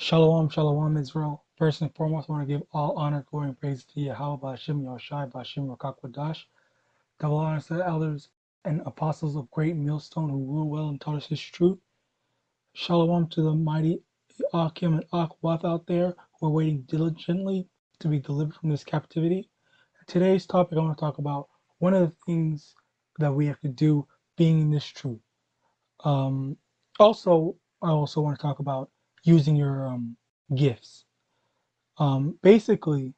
Shalom, shalom, Israel. First and foremost, I want to give all honor, glory, and praise to YAHAWAH, YAHAWASHI, double honors to the elders and apostles of Great Millstone who rule well and taught us His truth. Shalom to the mighty Akim and Akwath out there who are waiting diligently to be delivered from this captivity. Today's topic, I want to talk about one of the things that we have to do being in this truth. Um, I also want to talk about using your gifts. Basically,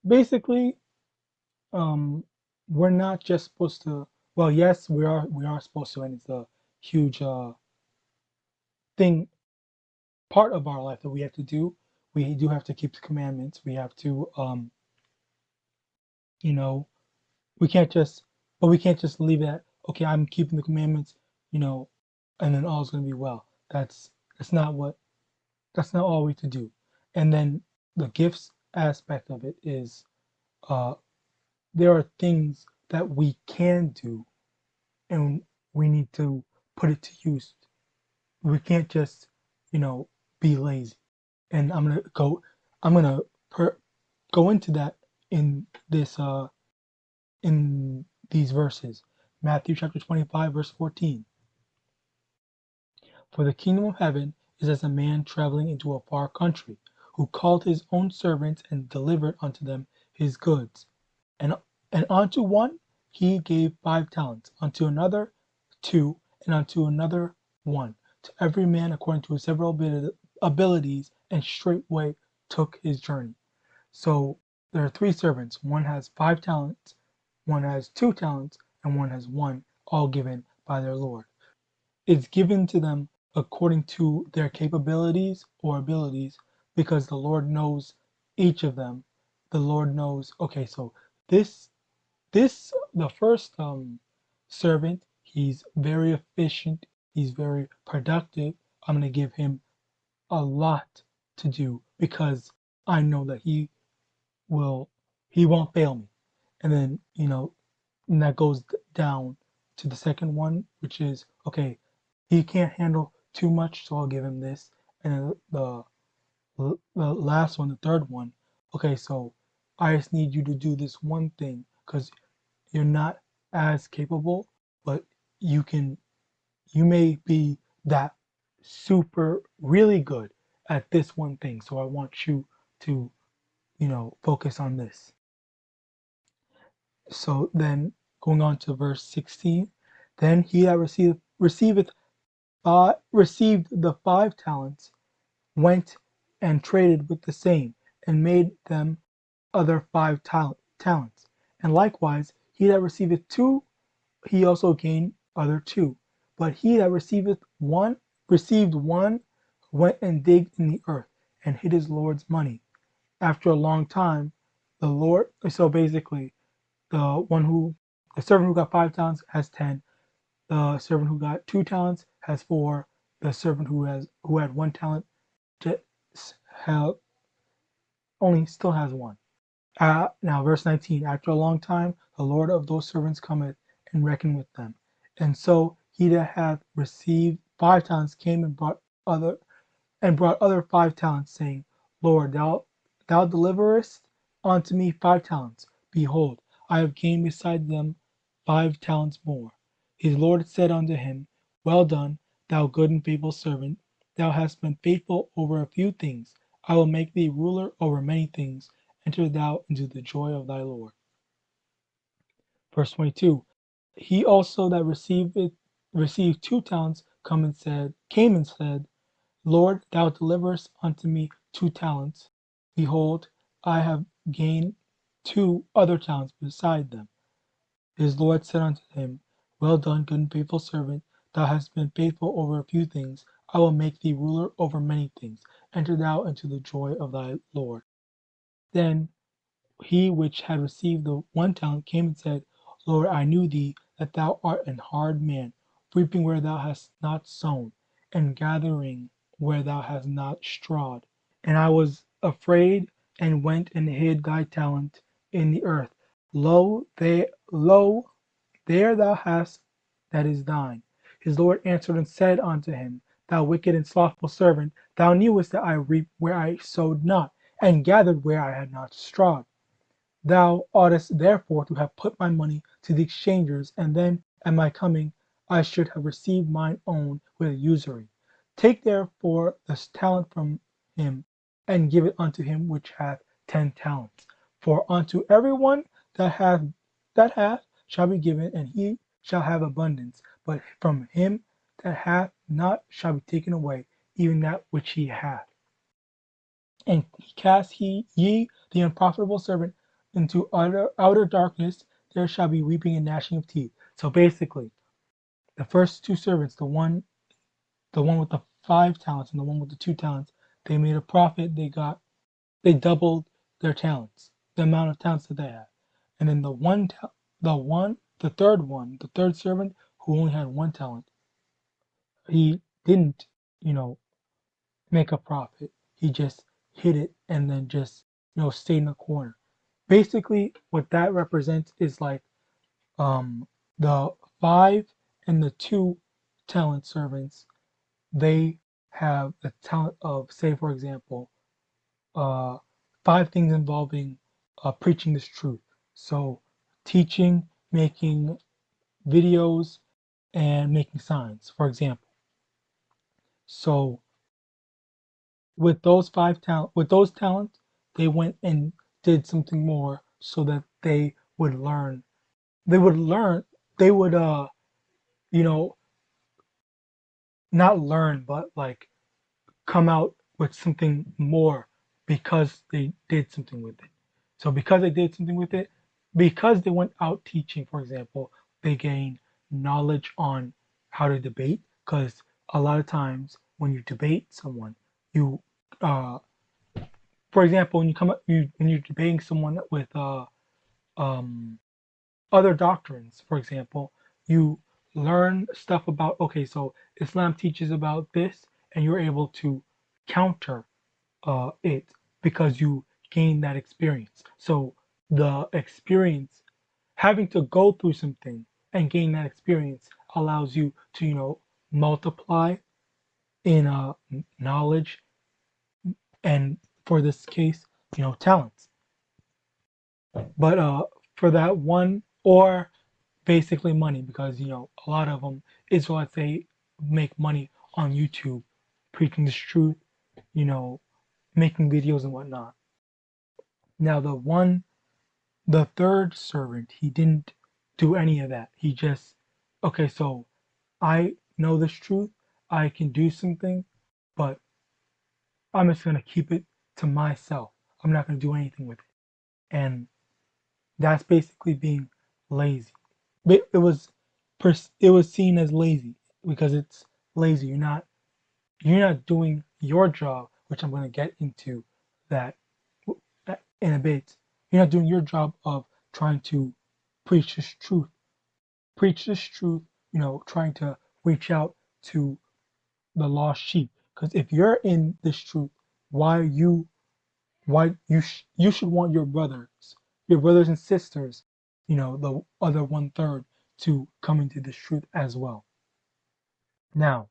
basically, um, we're not just supposed to. Well, yes, we are supposed to, and it's a huge thing, part of our life that we have to do. We do have to keep the commandments. We have to, you know, we can't just, but we can't just leave it at, okay, I'm keeping the commandments, you know, and then all's going to be well. That's not what that's not all we to do. And then the gifts aspect of it is, uh, there are things that we can do and we need to put it to use. We can't just, you know, be lazy. And I'm gonna go into that in this in these verses. Matthew chapter 25 verse 14. For the kingdom of heaven is as a man traveling into a far country, who called his own servants and delivered unto them his goods. And and unto one he gave 5 talents, unto another 2, and unto another 1, to every man according to his several abilities, and straightway took his journey. So there are 3 servants. One has 5 talents, one has 2 talents, and one has 1, all given by their Lord. It's given to them according to their capabilities or abilities, because the Lord knows each of them. The Lord knows, okay, so this the first servant, he's very efficient, he's very productive. I'm going to give him a lot to do because I know that will he won't fail me. And then, and that goes down to the second one, which is, okay, he can't handle too much, so I'll give him this. And then the last one, the third one, okay, so I just need you to do this one thing because you're not as capable, but you can, you may be that super really good at this one thing. So I want you to, focus on this. So then going on to verse 16, then he that received the 5 talents went and traded with the same, and made them other talents. And likewise, he that receiveth 2, he also gained other 2. But he that received 1, went and digged in the earth, and hid his Lord's money. After a long time, the Lord, so basically, the servant who got 5 talents has 10. The servant who got 2 talents has 4. The servant who had 1 talent just have, only still has 1. Now, verse 19. After a long time, the Lord of those servants cometh and reckoned with them. And so he that hath received 5 talents came and brought other 5 talents, saying, Lord, thou deliverest unto me 5 talents. Behold, I have gained beside them 5 talents more. His Lord said unto him, Well done, thou good and faithful servant. Thou hast been faithful over a few things. I will make thee ruler over many things. Enter thou into the joy of thy Lord. Verse 22. He also that received 2 talents came and said, Lord, thou deliverest unto me 2 talents. Behold, I have gained 2 other talents beside them. His Lord said unto him, Well done, good and faithful servant. Thou hast been faithful over a few things. I will make thee ruler over many things. Enter thou into the joy of thy Lord. Then he which had received the 1 talent came and said, Lord, I knew thee, that thou art an hard man, reaping where thou hast not sown, and gathering where thou hast not strawed. And I was afraid, and went and hid thy talent in the earth. Lo, there thou hast that is thine. His Lord answered and said unto him, thou wicked and slothful servant, thou knewest that I reaped where I sowed not, and gathered where I had not strawed. Thou oughtest therefore to have put my money to the exchangers, and then at my coming I should have received mine own with usury. Take therefore the talent from him, and give it unto him which hath 10 talents. For unto every one that hath shall be given, and he shall have abundance. But from him that hath not shall be taken away even that which he hath. And cast ye the unprofitable servant into outer darkness, there shall be weeping and gnashing of teeth. So basically, the first two servants, the one with the 5 talents and the one with the 2 talents, they made a profit. They doubled their talents, the amount of talents that they had. And then the third servant who only had 1 talent, he didn't, you know, make a profit. He just hid it and then just, stayed in the corner. Basically, what that represents is like the 5 and the 2 talent servants. They have the talent of, say, for example, uh, 5 things involving preaching this truth. So, teaching, making videos, and making signs, for example. So, with those talents, they went and did something more so that they would learn. They would learn. They would you know, not learn, but like come out with something more because they did something with it. So because they did something with it, because they went out teaching, for example, they gain knowledge on how to debate. Because a lot of times when you debate someone, you, uh, for example, when you come up, when you're debating someone with um, other doctrines, for example, you learn stuff about, okay, so Islam teaches about this, and you're able to counter it because you gain that experience. So the experience, having to go through something and gain that experience allows you to, multiply in knowledge and, for this case, talents. But for that one, or basically money, because a lot of them Israelites, they make money on YouTube preaching this truth, you know, making videos and whatnot. Now the third servant, he didn't do any of that. He just, okay, so I know this truth, I can do something, but I'm just gonna keep it to myself. I'm not gonna do anything with it. And that's basically being lazy. But it was seen as lazy because it's lazy. You're not doing your job, which I'm going to get into that in a bit. You're not doing your job of trying to preach this truth. Preach this truth, trying to reach out to the lost sheep. Because if you're in this truth, why you should want your brothers and sisters, the other 1/3, to come into this truth as well. Now,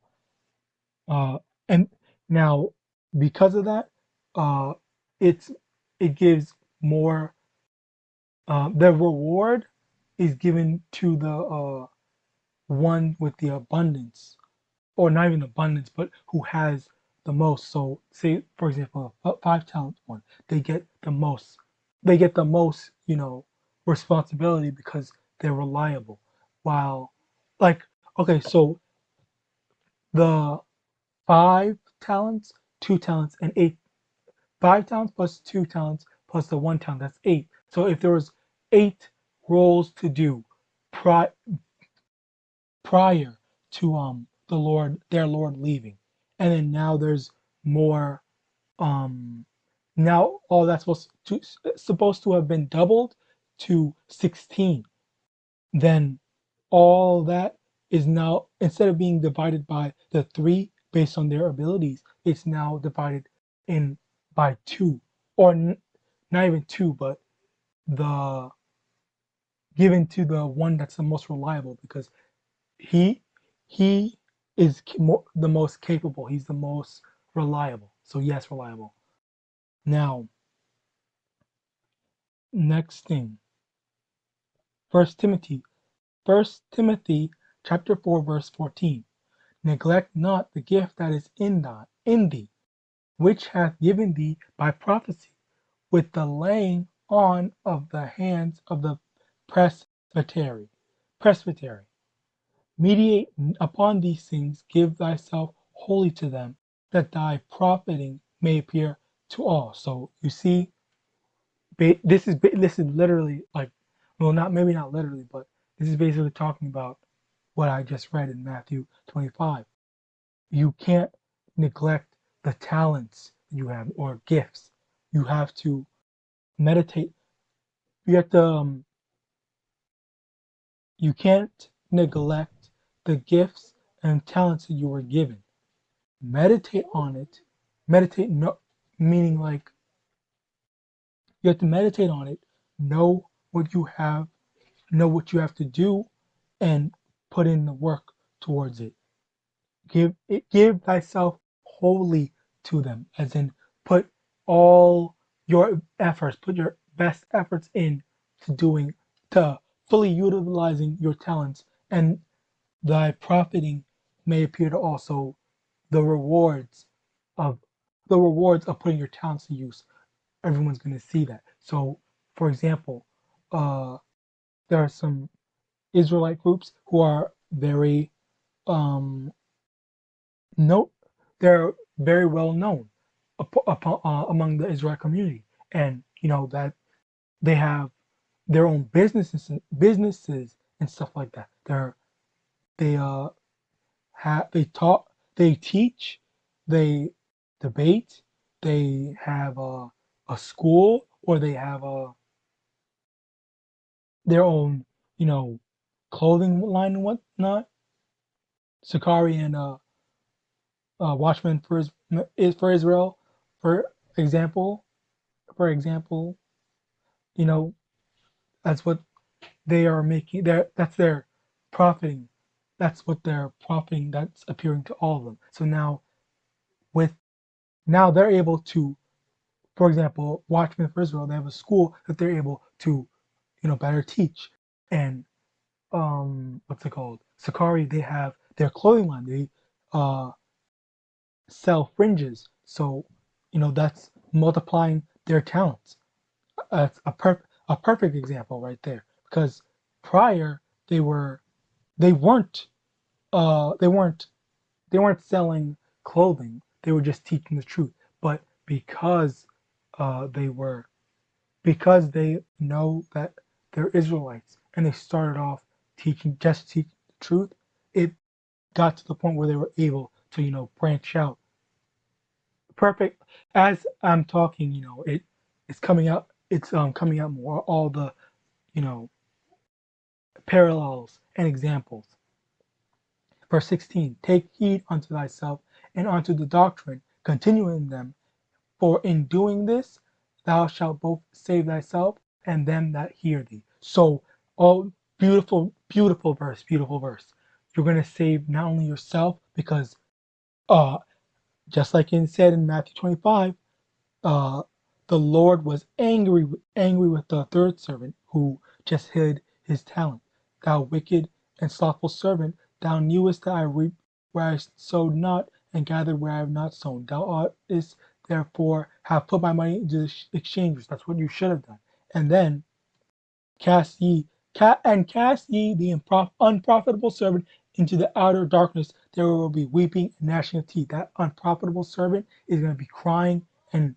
uh, and now because of that, uh, it's it gives more. The reward is given to the one with the abundance, or not even abundance, but who has the most. So, say for example, a 5 talent one, they get the most. They get the most, responsibility because they're reliable. While, like, okay, so the 5 talents, 2 talents, and 5 talents plus 2 talents plus the 1 talent, that's 8. So if there was 8 roles to do pri- prior to their Lord leaving, and then now there's more. um Now all that's supposed to have been doubled to 16. Then all that is now, instead of being divided by the 3 based on their abilities, it's now divided in by 2, or not even 2, but the given to the one that's the most reliable, because he he is the most capable. He's the most reliable. So yes, reliable. Now, next thing, First Timothy, First Timothy, chapter 4, verse 14. Neglect not the gift that is in thee, which hath given thee by prophecy, with the laying on of the hands of the presbytery. Presbytery. Mediate upon these things, give thyself wholly to them, that thy profiting may appear to all. So you see, this is literally like, well, not maybe not literally, but this is basically talking about what I just read in Matthew 25. You can't neglect the talents you have or gifts. You have to meditate. You have to. You can't neglect the gifts and talents that you were given. Meditate on it. Meditate, no, meaning like you have to meditate on it. Know what you have. Know what you have to do, and put in the work towards it. Give thyself wholly to them, as in put all your efforts, put your best efforts in to doing, to fully utilizing your talents, and thy profiting may appear to also the rewards of putting your talents to use. Everyone's going to see that. So, for example, uh, there are some Israelite groups who are very um, no, they're very well known among the Israelite community, and that they have their own businesses and stuff like that. They they talk, they teach, they debate, they have a school, or they have their own you know clothing line and whatnot. Sakari and Watchman for Israel, for example, for example, you know, that's what they are making. That's their profiting. That's what they're profiting. That's appearing to all of them. So with now they're able to, for example, Watchmen for Israel, they have a school that they're able to, better teach. And what's it called? Sakari, they have their clothing line. They uh sell fringes. So, that's multiplying their talents. That's a perfect example right there. Because prior they were they weren't they weren't they weren't selling clothing. They were just teaching the truth. But they were because they know that they're Israelites and they started off teaching the truth, it got to the point where they were able to, branch out. Perfect. As I'm talking, it's coming out more, all the, you know, parallels and examples. Verse 16, take heed unto thyself and unto the doctrine, continue in them, for in doing this thou shalt both save thyself and them that hear thee. So, oh, beautiful, beautiful verse, beautiful verse. You're going to save not only yourself, because uh, just like it said in Matthew 25, uh, the Lord was angry with the third servant who just hid his talent. Thou wicked and slothful servant, thou knewest that I reap where I sowed not, and gathered where I have not sown. Thou oughtest therefore have put my money into the exchangers. That's what you should have done. And then cast ye cast ye the unprofitable servant into the outer darkness. There will be weeping and gnashing of teeth. That unprofitable servant is going to be crying and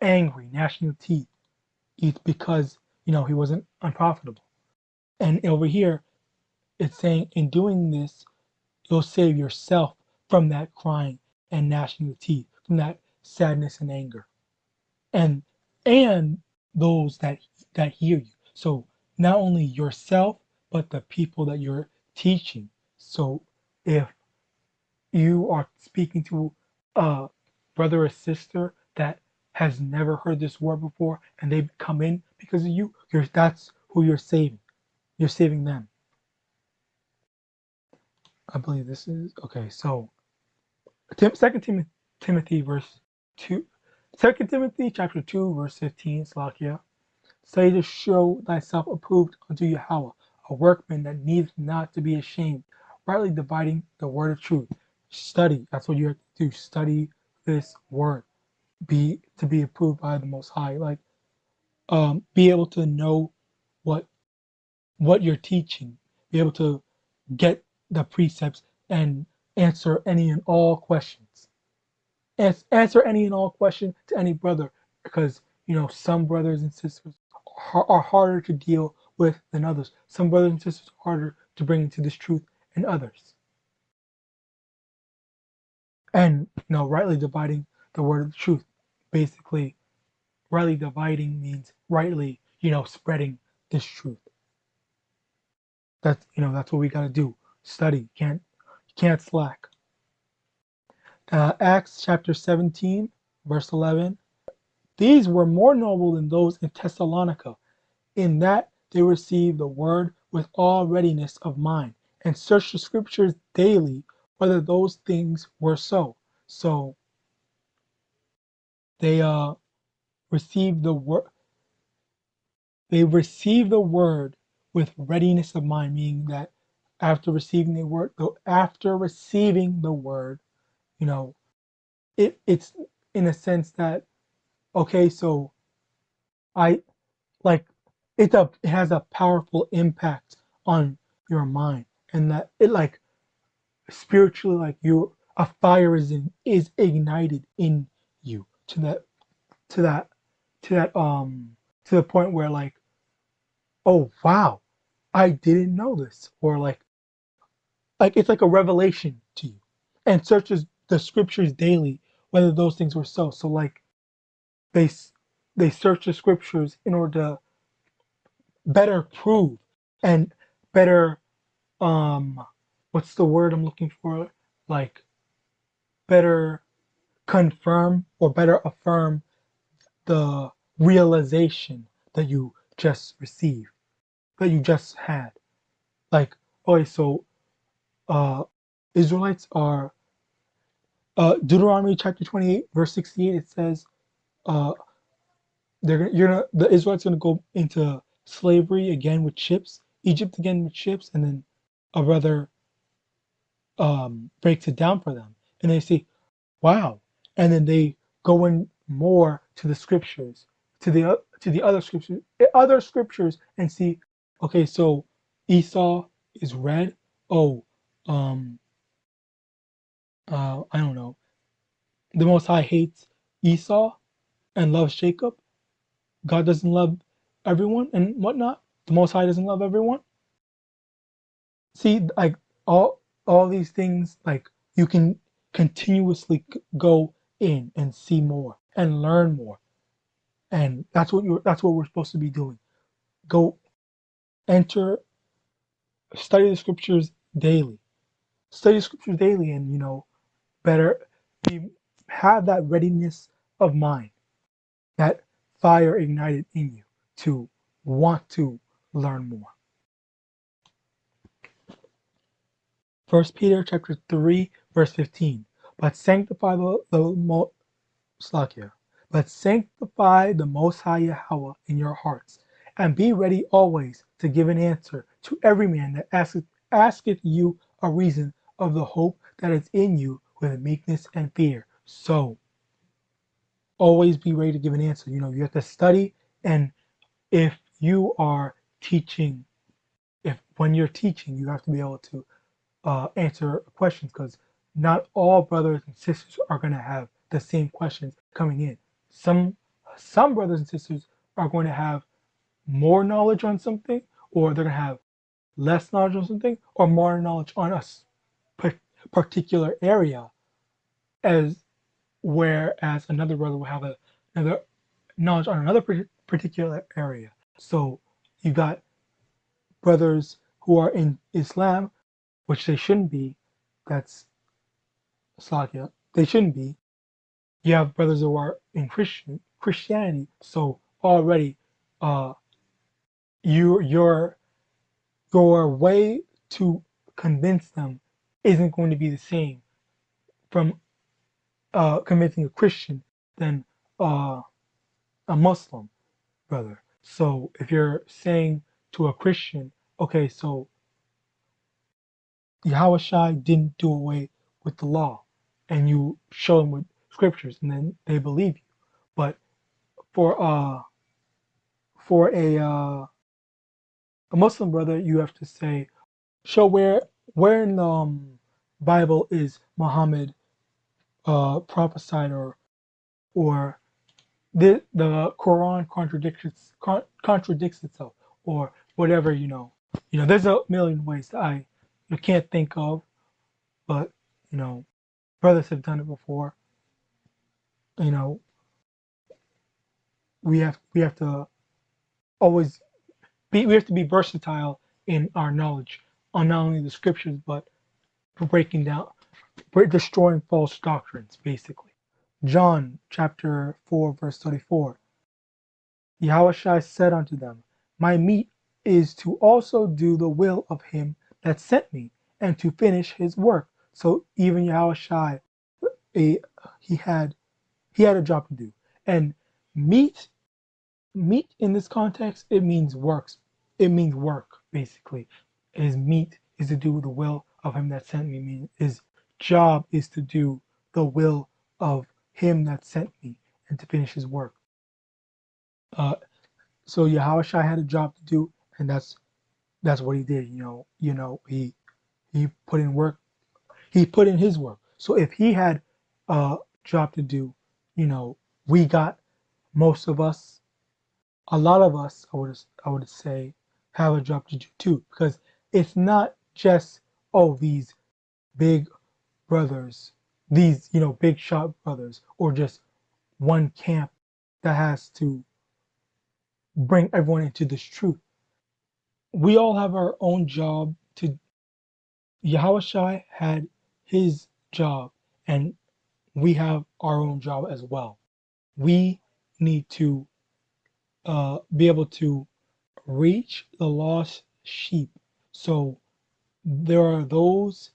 angry, gnashing of teeth. It's because he wasn't unprofitable. And over here, it's saying in doing this, you'll save yourself from that crying and gnashing of teeth, from that sadness and anger, and and those that hear you. So not only yourself, but the people that you're teaching. So if you are speaking to a brother or sister that has never heard this word before, and they come in because of you, that's who you're saving. You're saving them. I believe this is okay. So, Timothy verse 2, 2 Timothy chapter 2 verse 15. Slakia. Study to show thyself approved unto Yahweh, a workman that needeth not to be ashamed, rightly dividing the word of truth. Study. That's what you have to do. Study this word. Be approved by the Most High. Like, be able to know what you're teaching. Be able to get the precepts and answer any and all questions. Answer any and all questions to any brother, because some brothers and sisters are harder to deal with than others. Some brothers and sisters are harder to bring into this truth than others. And rightly dividing the word of the truth. Basically, rightly dividing means rightly, spreading this truth. That's what we gotta do. Study. You can't slack. Acts chapter 17, verse 11. These were more noble than those in Thessalonica, in that they received the word with all readiness of mind, and searched the scriptures daily whether those things were so. So they received the word. They received the word with readiness of mind, meaning that after receiving the word, you know, it's in a sense that okay, so I like it has a powerful impact on your mind, and that it like spiritually, like a fire is ignited in you to that to that to the point where like, oh wow, I didn't know this, or like it's like a revelation to you, and searches the scriptures daily whether those things were so. So like they they search the scriptures in order to better prove and better what's the word I'm looking for, like better confirm or better affirm the realization that you just received, that you just had. Like, okay, so uh Israelites are Deuteronomy chapter 28 verse 68, it says uh the Israelites gonna go into slavery again with ships, Egypt again with ships, and then a brother breaks it down for them, and they say, "Wow!" And then they go in more to the scriptures, to the other scriptures, and see, okay, so Esau is red. Oh, um, I don't know. The Most High hates Esau and loves Jacob. God doesn't love everyone and whatnot. The Most High doesn't love everyone. See, like all these things, like you can continuously go in and see more and learn more, and that's what we're supposed to be doing. Go enter, study the scriptures daily, study the scriptures daily, and better be, have that readiness of mind, that fire ignited in you to want to learn more. First Peter chapter 3 verse 15. But sanctify Slakia. But sanctify the Most High Yahweh in your hearts, and be ready always to give an answer to every man that asketh you a reason of the hope that is in you with meekness and fear. So always be ready to give an answer. You have to study, and if you are teaching, if when you're teaching, you have to be able to answer questions, because not all brothers and sisters are going to have the same questions coming in. Some brothers and sisters are going to have more knowledge on something, or they're going to have less knowledge on something, or more knowledge on a particular area, as whereas another brother will have another knowledge on another particular area. So you got brothers who are in Islam, which they shouldn't be. That's Slakia. They shouldn't be. You have brothers who are in Christianity, so already uh your way to convince them isn't going to be the same from convincing a Christian than uh, a Muslim brother. So if you're saying to a Christian, okay, so Yahawashi didn't do away with the law, and you show them with scriptures, and then they believe you. But for uh for a Muslim brother, you have to say, show where in the Bible is Muhammad prophesied, or the Quran contradicts itself, or whatever, there's a million ways that I can't think of, but you know brothers have done it before. you know we have to always we have to be versatile in our knowledge on not only the scriptures, but for breaking down, destroying false doctrines, basically. John chapter 4 verse 34. Yahushua said unto them, my meat is to also do the will of him that sent me, and to finish his work. So even Yahushua, a he had a job to do. And meat meat in this context, it means works. It means work, basically. His meat is to do the will of him that sent me. Means his job is to do the will of him that sent me and to finish his work. Uh, so Yahushua had a job to do, and that's what he did. He put in work. He put in his work. So if he had a job to do, you know, we got most of us, a lot of us, I would say, have a job to do too, because it's not just, oh, these big brothers, these big shot brothers, or just one camp that has to bring everyone into this truth. We all have our own job to. Yahushua had his job, and we have our own job as well. We need to be able to reach the lost sheep. So there are those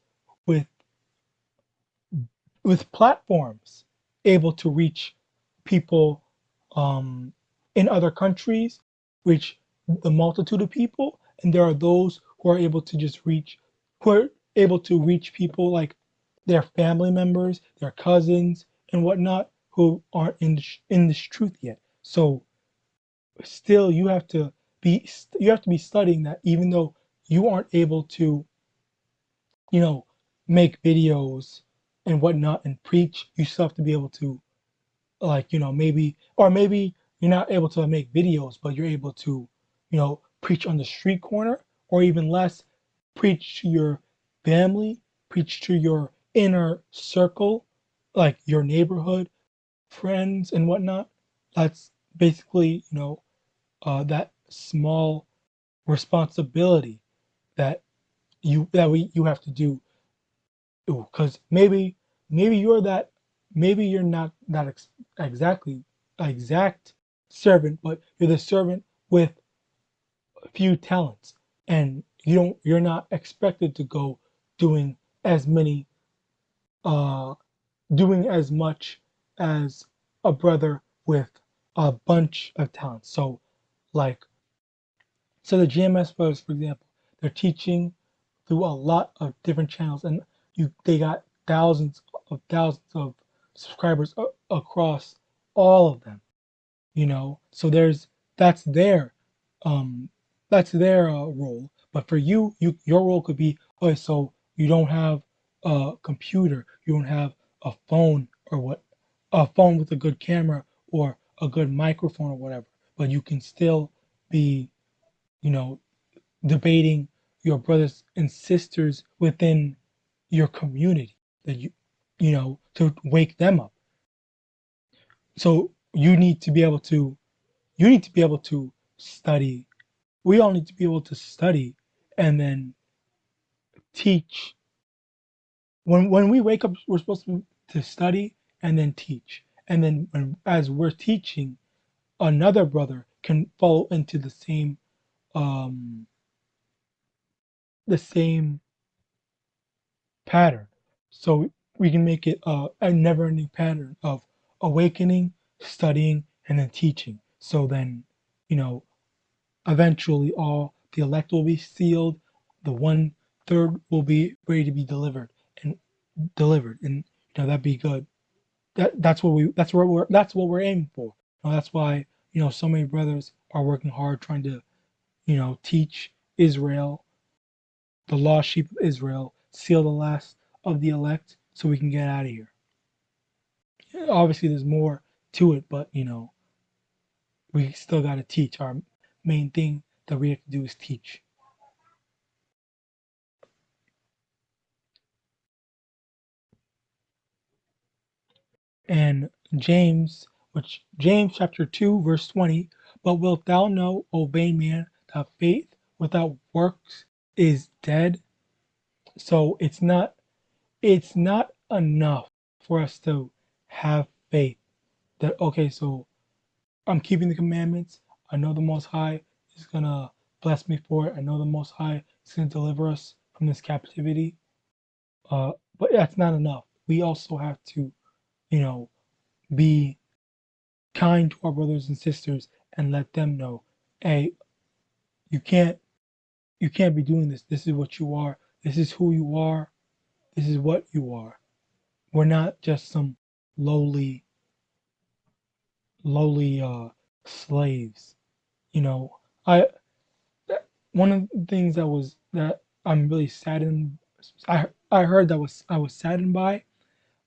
with platforms able to reach people um, in other countries, reach the multitude of people, and there are those who are able to reach people like their family members, their cousins, and whatnot, who aren't in this truth yet. So still, you have to be studying that, even though you aren't able to you know, make videos and whatnot and preach. You still have to be able to, like, maybe you're not able to make videos, but you're able to, preach on the street corner, or even less, preach to your family, preach to your inner circle, like your neighborhood, friends, and whatnot. That's basically, that small responsibility that you have to do. Because maybe you're not that exactly exact servant, but you're the servant with a few talents, and you're not expected to go doing as many uh doing as much as a brother with a bunch of talents. Like so the GMS brothers, for example, they're teaching through a lot of different channels, and they got thousands of subscribers across all of them. So that's their um that's their role. But for your role could be, oh, so you don't have a computer, you don't have a phone, or what, a phone with a good camera or a good microphone or whatever, but you can still be, you know debating your brothers and sisters within your community, that to wake them up. So you need to be able to study. We all need to be able to study and then teach. When we wake up, we're supposed to study and then teach, and then as we're teaching, another brother can follow into um the same pattern. So we can make it a never-ending pattern of awakening, studying, and then teaching. So then, you know, eventually all the elect will be sealed, the one third will be ready to be and and that'd be good. That's what we're aiming for. That's why so many brothers are working hard trying to teach Israel, the lost sheep of Israel, seal the last of the elect, so we can get out of here. Obviously, there's more to it, but we still got to teach. Our main thing that we have to do is teach. And James chapter 2, verse 20, but wilt thou know, O vain man, that faith without works is dead? So it's not enough for us to have faith that okay, so I'm keeping the commandments. I know the Most High is gonna bless me for it. I know the Most High is gonna deliver us from this captivity. But that's not enough. We also have to, you know, be kind to our brothers and sisters and let them know, hey, you can't you can't be doing this. This is what you are. This is who you are. This is what you are. We're not just some lowly lowly slaves. You know, I one of the things that I'm really saddened. I heard that was I was saddened by.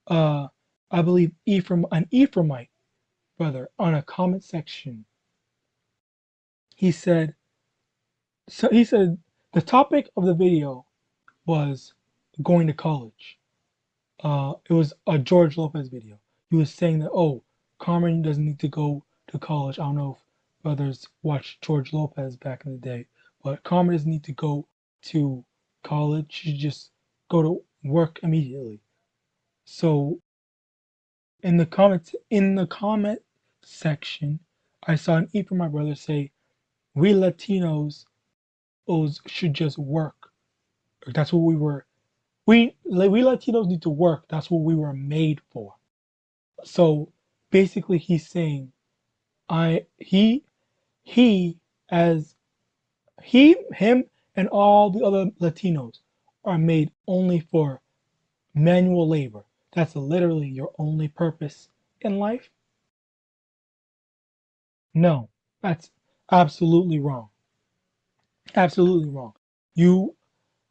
Uh, I believe an Ephraimite brother on a comment section. He said he said the topic of the video was going to college. It was a George Lopez video. He was saying that Carmen doesn't need to go to college. I don't know if brothers watched George Lopez back in the day, but Carmen doesn't need to go to college. She should just go to work immediately. So in the comment section, I saw an E for my brother say, "We Latinos should just work. That's what we were. We Latinos need to work. That's what we were made for." So basically, he's saying, I he as him and all the other Latinos are made only for manual labor. That's literally your only purpose in life. No, that's absolutely wrong. Absolutely wrong. You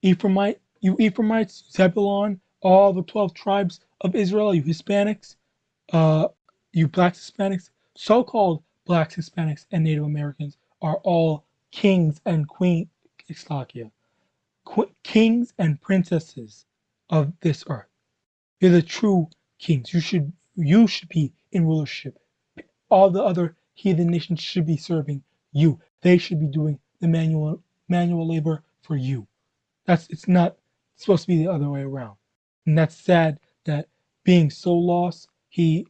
you Ephraimites, Zebulon, all the 12 tribes of Israel, you Hispanics, uh, you blacks, Hispanics, so-called blacks, Hispanics, and Native Americans are all kings and queen, Slovakia, kings and princesses of this earth. You're the true kings. You should be in rulership. All the other heathen nations should be serving you. They should be doing the manual labor for you. It's not supposed to be the other way around. And that's sad that being so lost, he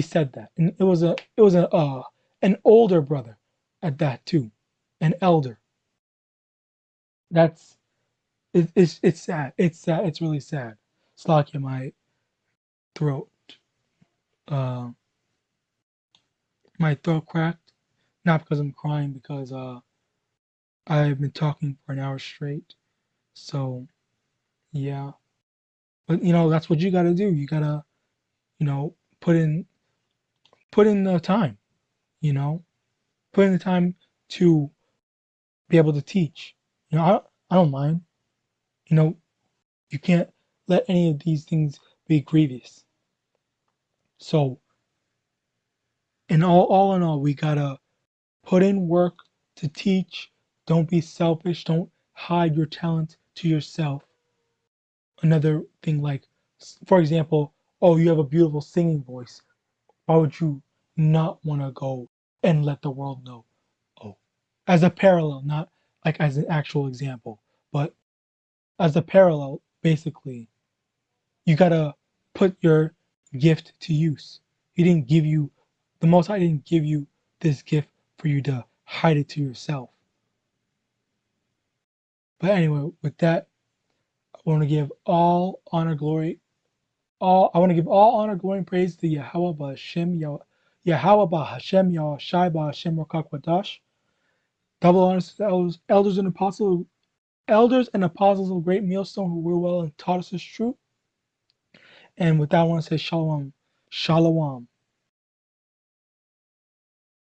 said that. And it was an older brother at that too. An elder. That's it's sad. It's sad. It's really sad. Slakia my throat. Uh my throat cracked. Not because I'm crying, because I've been talking for an hour straight. So yeah. But that's what you gotta do. You gotta, you know, put in put in the time, you know, put in the time to be able to teach. I don't mind. You know, you can't let any of these things be grievous. So, all in all, we gotta put in work to teach. Don't be selfish. Don't hide your talent to yourself. Another thing, like, for example, you have a beautiful singing voice. Why would you not want to go and let the world know? Oh, as a parallel, not like as an actual example, but as a parallel, basically, you gotta put your gift to use. He didn't give you, the Most High didn't give you this gift for you to hide it to yourself. But anyway, with that, I want to give all honor, glory, all I want to give all honor, glory, and praise to Yahweh Ba'Hashem, Yahweh Ba'Hashem, Yahawashi Ba'Hashem Rakakwadash. Double honors to the elders and apostles of Great Millstone who rule well and taught us this truth. And with that, I want to say shalom, shalom.